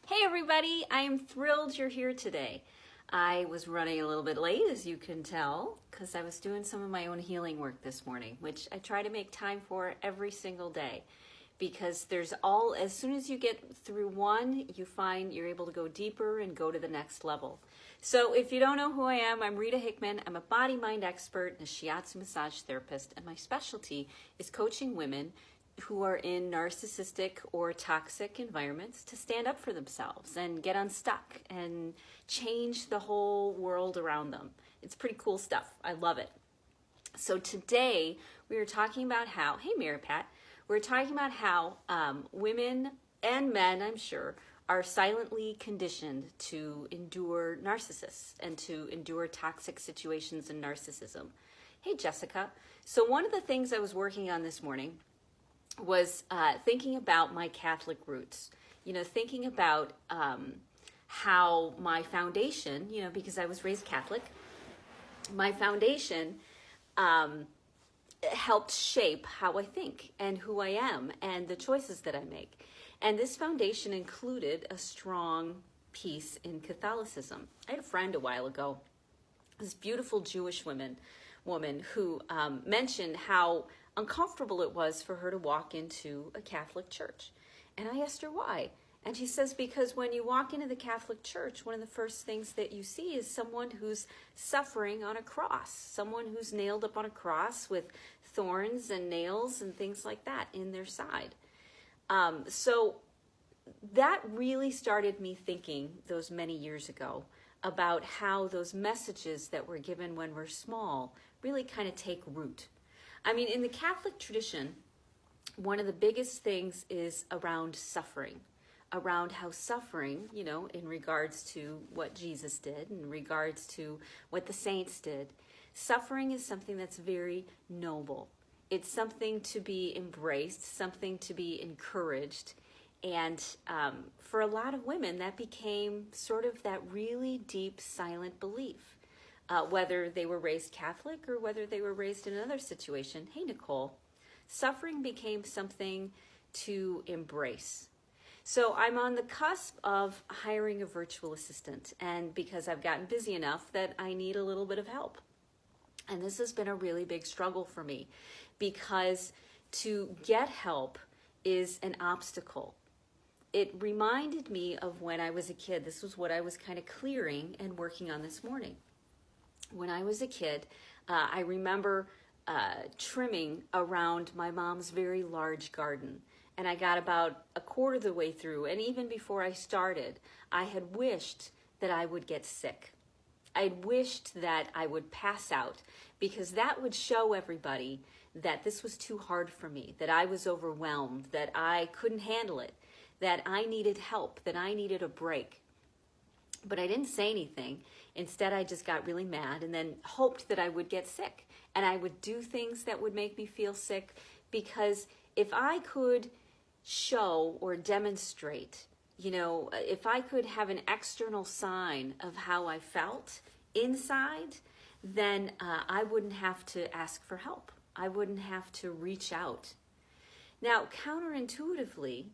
Hey everybody, I am thrilled you're here today. I was running a little bit late, as you can tell, because I was doing some of my own healing work this morning, which I try to make time for every single day. Because as soon as you get through one, you find you're able to go deeper and go to the next level. So if you don't know who I am, I'm Rita Hickman. I'm a body-mind expert and a Shiatsu massage therapist, and my specialty is coaching women who are in narcissistic or toxic environments to stand up for themselves and get unstuck and change the whole world around them. It's pretty cool stuff. I love it. So today we are talking about how, hey Mary Pat, we're talking about how women and men, I'm sure, are silently conditioned to endure narcissists and to endure toxic situations and narcissism. Hey Jessica. So one of the things I was working on this morning was thinking about my Catholic roots, thinking about how my foundation, because I was raised Catholic, my foundation helped shape how I think and who I am and the choices that I make. And this foundation included a strong piece in Catholicism. I had a friend a while ago, this beautiful Jewish woman who mentioned how uncomfortable it was for her to walk into a Catholic church. And I asked her why. And she says, because when you walk into the Catholic church, one of the first things that you see is someone who's suffering on a cross, someone who's nailed up on a cross with thorns and nails and things like that in their side. So that really started me thinking those many years ago about how those messages that we're given when we're small really kind of take root. I mean, in the Catholic tradition, one of the biggest things is around suffering, around how suffering, in regards to what Jesus did, in regards to what the saints did, suffering is something that's very noble. It's something to be embraced, something to be encouraged. And for a lot of women, that became sort of that really deep, silent belief. Whether they were raised Catholic or whether they were raised in another situation. Hey, Nicole, suffering became something to embrace. So I'm on the cusp of hiring a virtual assistant, and because I've gotten busy enough that I need a little bit of help. And this has been a really big struggle for me because to get help is an obstacle. It reminded me of when I was a kid. This was what I was kind of clearing and working on this morning. When I was a kid, I remember trimming around my mom's very large garden. And I got about a quarter of the way through. And even before I started, I had wished that I would get sick. I'd wished that I would pass out, because that would show everybody that this was too hard for me, that I was overwhelmed, that I couldn't handle it, that I needed help, that I needed a break. But I didn't say anything. Instead, I just got really mad and then hoped that I would get sick. And I would do things that would make me feel sick, because if I could show or demonstrate, if I could have an external sign of how I felt inside, then I wouldn't have to ask for help. I wouldn't have to reach out. Now, counterintuitively,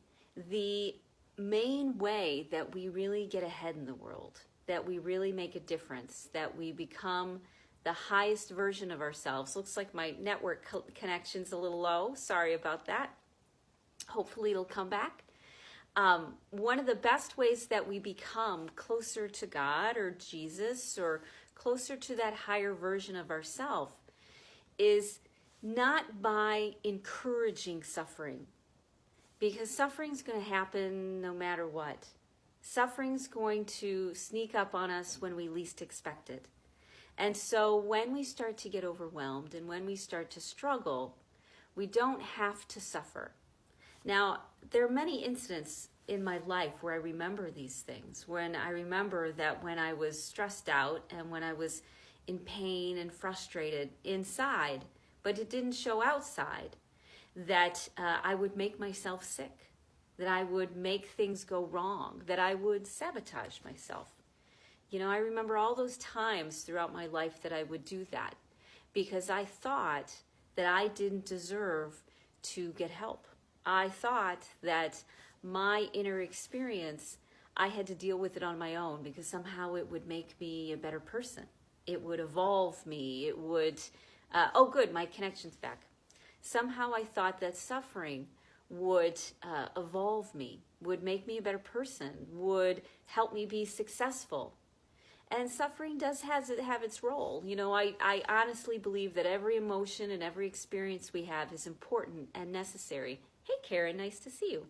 the main way that we really get ahead in the world, that we really make a difference, that we become the highest version of ourselves. Looks like my network connection's a little low. Sorry about that. Hopefully it'll come back. One of the best ways that we become closer to God or Jesus or closer to that higher version of ourselves is not by encouraging suffering. Because suffering's going to happen no matter what. Suffering's going to sneak up on us when we least expect it. And so when we start to get overwhelmed and when we start to struggle, we don't have to suffer. Now, there are many incidents in my life where I remember these things. When I remember that when I was stressed out and when I was in pain and frustrated inside, but it didn't show outside, that I would make myself sick, that I would make things go wrong, that I would sabotage myself. I remember all those times throughout my life that I would do that because I thought that I didn't deserve to get help. I thought that my inner experience I had to deal with it on my own because somehow it would make me a better person. It would evolve me. It would, oh good, my connection's back. Somehow I thought that suffering would evolve me, would make me a better person, would help me be successful. And suffering does have its role. You know, I honestly believe that every emotion and every experience we have is important and necessary. Hey Karen, nice to see you.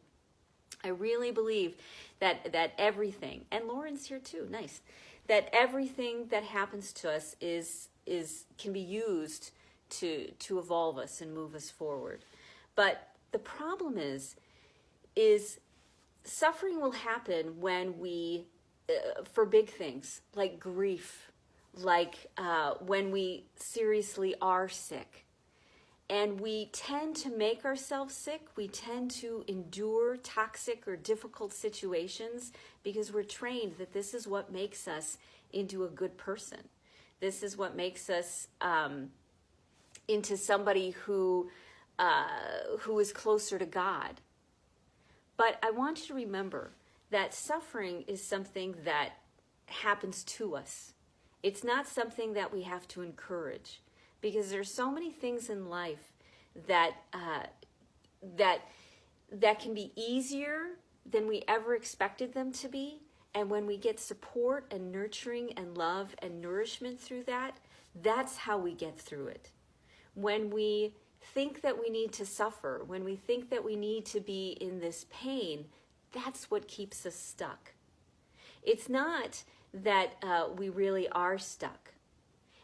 I really believe that everything, and Lauren's here too, nice, that everything that happens to us can be used to evolve us and move us forward. But the problem is suffering will happen when we, for big things like grief, like when we seriously are sick. And we tend to make ourselves sick. We tend to endure toxic or difficult situations because we're trained that this is what makes us into a good person. This is what makes us into somebody who is closer to God. But I want you to remember that suffering is something that happens to us. It's not something that we have to encourage. Because there's so many things in life that can be easier than we ever expected them to be. And when we get support and nurturing and love and nourishment through that, that's how we get through it. When we think that we need to suffer, when we think that we need to be in this pain, that's what keeps us stuck. It's not that we really are stuck.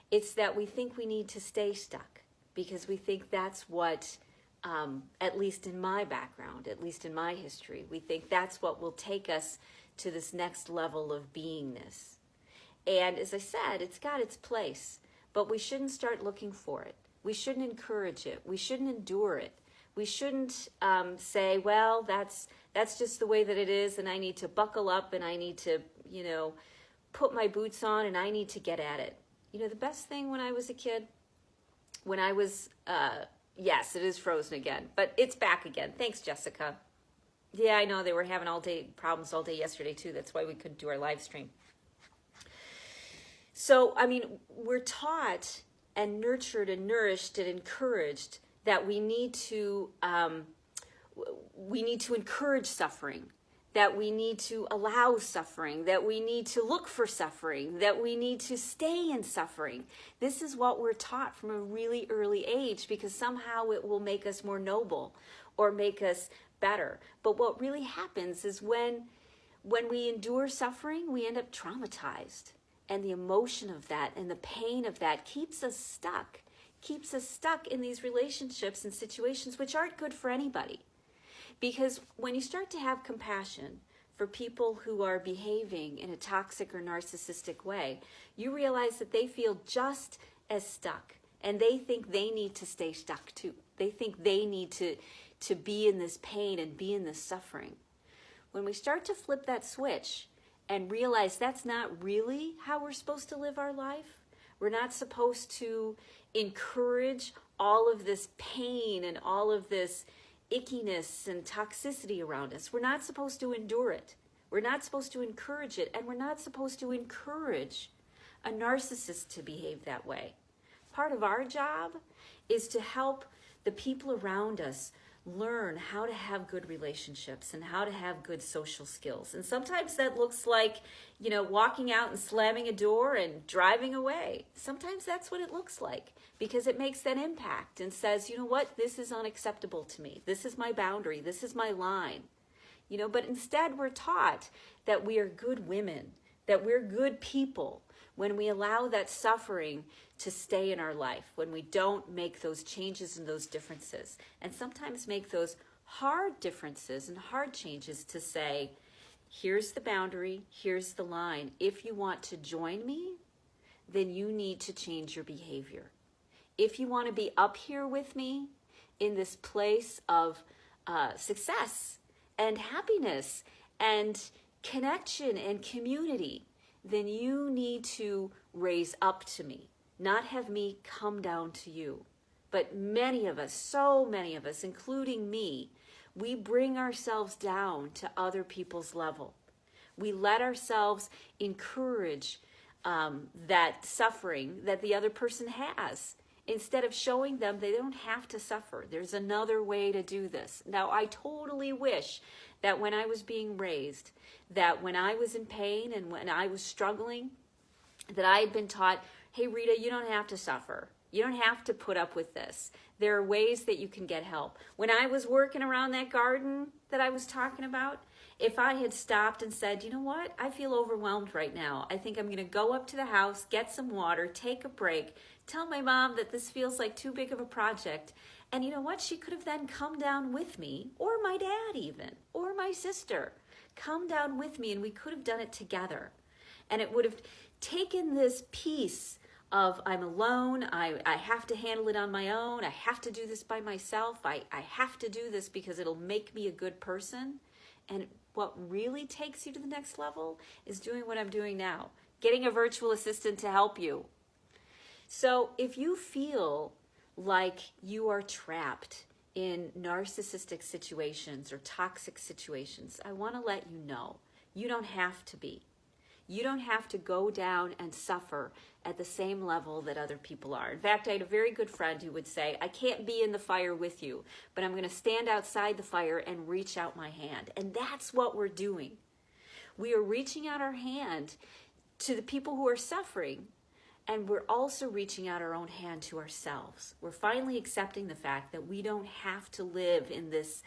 It's that we think we need to stay stuck because we think that's what, at least in my background, at least in my history, we think that's what will take us to this next level of beingness. And as I said, it's got its place, but we shouldn't start looking for it. We shouldn't encourage it. We shouldn't endure it. We shouldn't say, well, that's just the way that it is, and I need to buckle up, and I need to, put my boots on, and I need to get at it. You know, the best thing when I was a kid, when I was, yes, it is frozen again, but it's back again. Thanks, Jessica. Yeah, I know they were having problems all day yesterday too. That's why we couldn't do our live stream. So, I mean, we're taught and nurtured and nourished and encouraged that we need to encourage suffering, that we need to allow suffering, that we need to look for suffering, that we need to stay in suffering. This is what we're taught from a really early age because somehow it will make us more noble or make us better. But what really happens is when we endure suffering, we end up traumatized. And the emotion of that and the pain of that keeps us stuck in these relationships and situations which aren't good for anybody. Because when you start to have compassion for people who are behaving in a toxic or narcissistic way, you realize that they feel just as stuck, and they think they need to stay stuck too. They think they need to be in this pain and be in this suffering. When we start to flip that switch and realize that's not really how we're supposed to live our life, we're not supposed to encourage all of this pain and all of this ickiness and toxicity around us. We're not supposed to endure it. We're not supposed to encourage it, and we're not supposed to encourage a narcissist to behave that way. Part of our job is to help the people around us learn how to have good relationships and how to have good social skills. And sometimes that looks like, walking out and slamming a door and driving away. Sometimes that's what it looks like because it makes that impact and says, you know what, this is unacceptable to me. This is my boundary. This is my line. But instead we're taught that we are good women, that we're good people when we allow that suffering to stay in our life, when we don't make those changes and those differences, and sometimes make those hard differences and hard changes to say, here's the boundary, here's the line. If you want to join me, then you need to change your behavior. If you want to be up here with me in this place of success and happiness and connection and community, then you need to raise up to me, not have me come down to you. But many of us, so many of us, including me, we bring ourselves down to other people's level. We let ourselves encourage that suffering that the other person has, instead of showing them they don't have to suffer. There's another way to do this. Now, I totally wish that when I was being raised, that when I was in pain and when I was struggling, that I had been taught, hey, Rita, you don't have to suffer. You don't have to put up with this. There are ways that you can get help. When I was working around that garden that I was talking about, if I had stopped and said, you know what, I feel overwhelmed right now. I think I'm going to go up to the house, get some water, take a break, tell my mom that this feels like too big of a project. And you know what? She could have then come down with me, or my dad even, or my sister, come down with me, and we could have done it together. And it would have taken this piece of I'm alone, I have to handle it on my own, I have to do this by myself, I have to do this because it'll make me a good person. And what really takes you to the next level is doing what I'm doing now, getting a virtual assistant to help you. So if you feel like you are trapped in narcissistic situations or toxic situations, I want to let you know, you don't have to be. You don't have to go down and suffer at the same level that other people are. In fact, I had a very good friend who would say, I can't be in the fire with you, but I'm going to stand outside the fire and reach out my hand. And that's what we're doing. We are reaching out our hand to the people who are suffering, and we're also reaching out our own hand to ourselves. We're finally accepting the fact that we don't have to live in this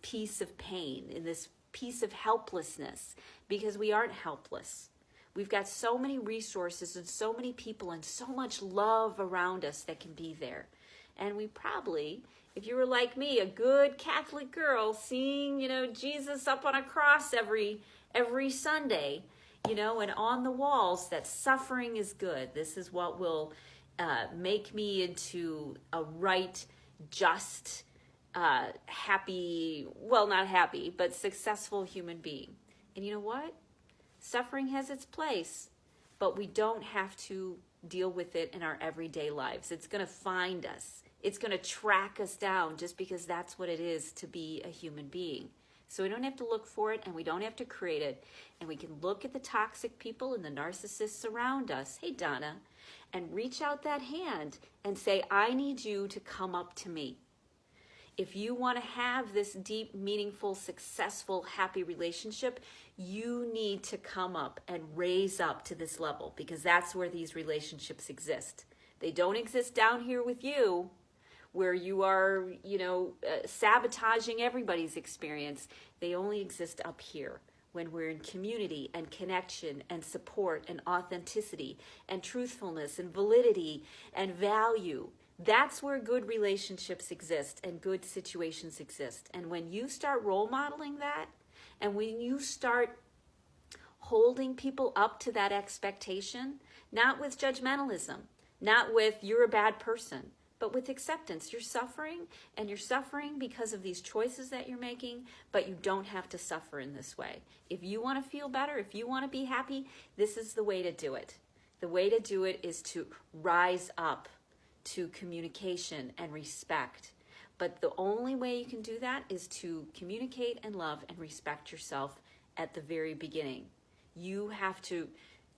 piece of pain, in this piece of helplessness, because we aren't helpless. We've got so many resources and so many people and so much love around us that can be there. And we probably, if you were like me, a good Catholic girl, seeing, Jesus up on a cross every Sunday, and on the walls, that suffering is good. This is what will make me into a right, just, happy, well, not happy, but successful human being. And you know what? Suffering has its place, but we don't have to deal with it in our everyday lives. It's going to find us. It's going to track us down, just because that's what it is to be a human being. So we don't have to look for it, and we don't have to create it. And we can look at the toxic people and the narcissists around us, hey, Donna, and reach out that hand and say, I need you to come up to me. If you want to have this deep, meaningful, successful, happy relationship, you need to come up and raise up to this level, because that's where these relationships exist. They don't exist down here with you, where you are, sabotaging everybody's experience. They only exist up here, when we're in community and connection and support and authenticity and truthfulness and validity and value. That's where good relationships exist and good situations exist. And when you start role modeling that, and when you start holding people up to that expectation, not with judgmentalism, not with you're a bad person, but with acceptance. You're suffering, and you're suffering because of these choices that you're making, but you don't have to suffer in this way. If you want to feel better, if you want to be happy, this is the way to do it. The way to do it is to rise up to communication and respect. But the only way you can do that is to communicate and love and respect yourself at the very beginning. You have to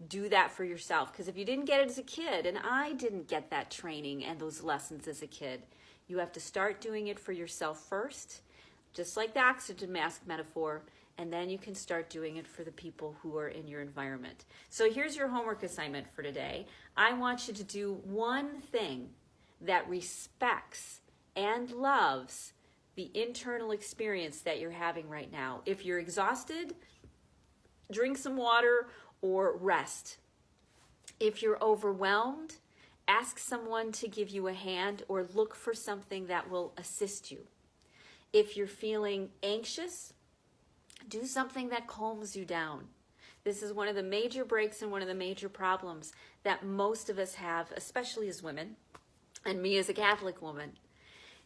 do that for yourself, because if you didn't get it as a kid, and I didn't get that training and those lessons as a kid, you have to start doing it for yourself first, just like the oxygen mask metaphor, and then you can start doing it for the people who are in your environment. So here's your homework assignment for today. I want you to do one thing that respects and loves the internal experience that you're having right now. If you're exhausted, drink some water or rest. If you're overwhelmed, ask someone to give you a hand or look for something that will assist you. If you're feeling anxious, do something that calms you down. This is one of the major breaks and one of the major problems that most of us have, especially as women, and me as a Catholic woman,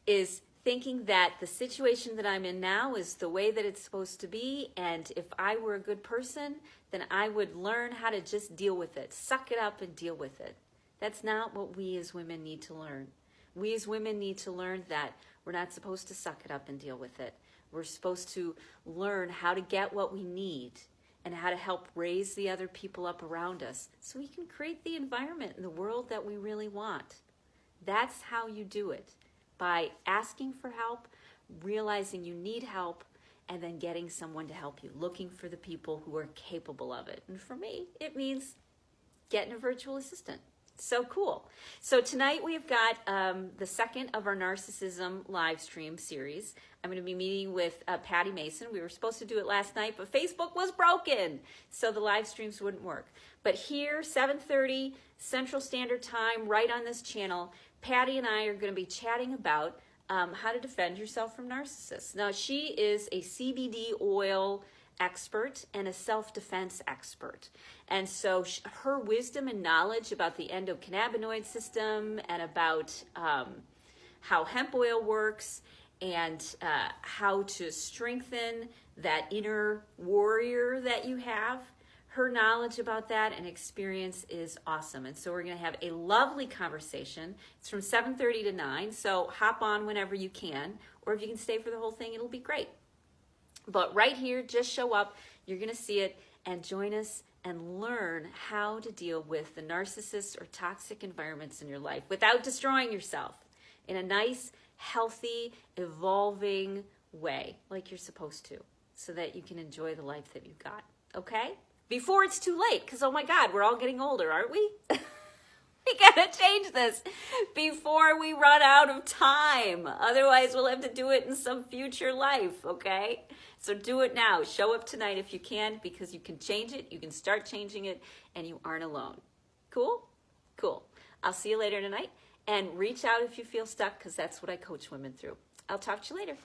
is thinking that the situation that I'm in now is the way that it's supposed to be, and if I were a good person, then I would learn how to just deal with it, suck it up and deal with it. That's not what we as women need to learn. We as women need to learn that we're not supposed to suck it up and deal with it. We're supposed to learn how to get what we need and how to help raise the other people up around us so we can create the environment and the world that we really want. That's how you do it, by asking for help, realizing you need help, and then getting someone to help you, looking for the people who are capable of it. And for me, it means getting a virtual assistant. So cool. So tonight we've got the second of our Narcissism live stream series. I'm going to be meeting with Patty Mason. We were supposed to do it last night, but Facebook was broken, so the live streams wouldn't work. But here, 7:30 Central Standard Time, right on this channel, Patty and I are going to be chatting about how to defend yourself from narcissists. Now, she is a CBD oil expert and a self-defense expert. And so her wisdom and knowledge about the endocannabinoid system and about how hemp oil works and how to strengthen that inner warrior that you have, her knowledge about that and experience is awesome. And so we're going to have a lovely conversation. It's from 7:30 to 9, so hop on whenever you can, or if you can stay for the whole thing, it'll be great. But right here, just show up, you're going to see it, and join us and learn how to deal with the narcissists or toxic environments in your life without destroying yourself, in a nice, healthy, evolving way, like you're supposed to, so that you can enjoy the life that you've got, okay? Before it's too late, because oh my God, we're all getting older, aren't we? We gotta change this before we run out of time. Otherwise, we'll have to do it in some future life, okay? So do it now. Show up tonight if you can, because you can change it, you can start changing it, and you aren't alone. Cool? Cool. I'll see you later tonight, and reach out if you feel stuck, because that's what I coach women through. I'll talk to you later.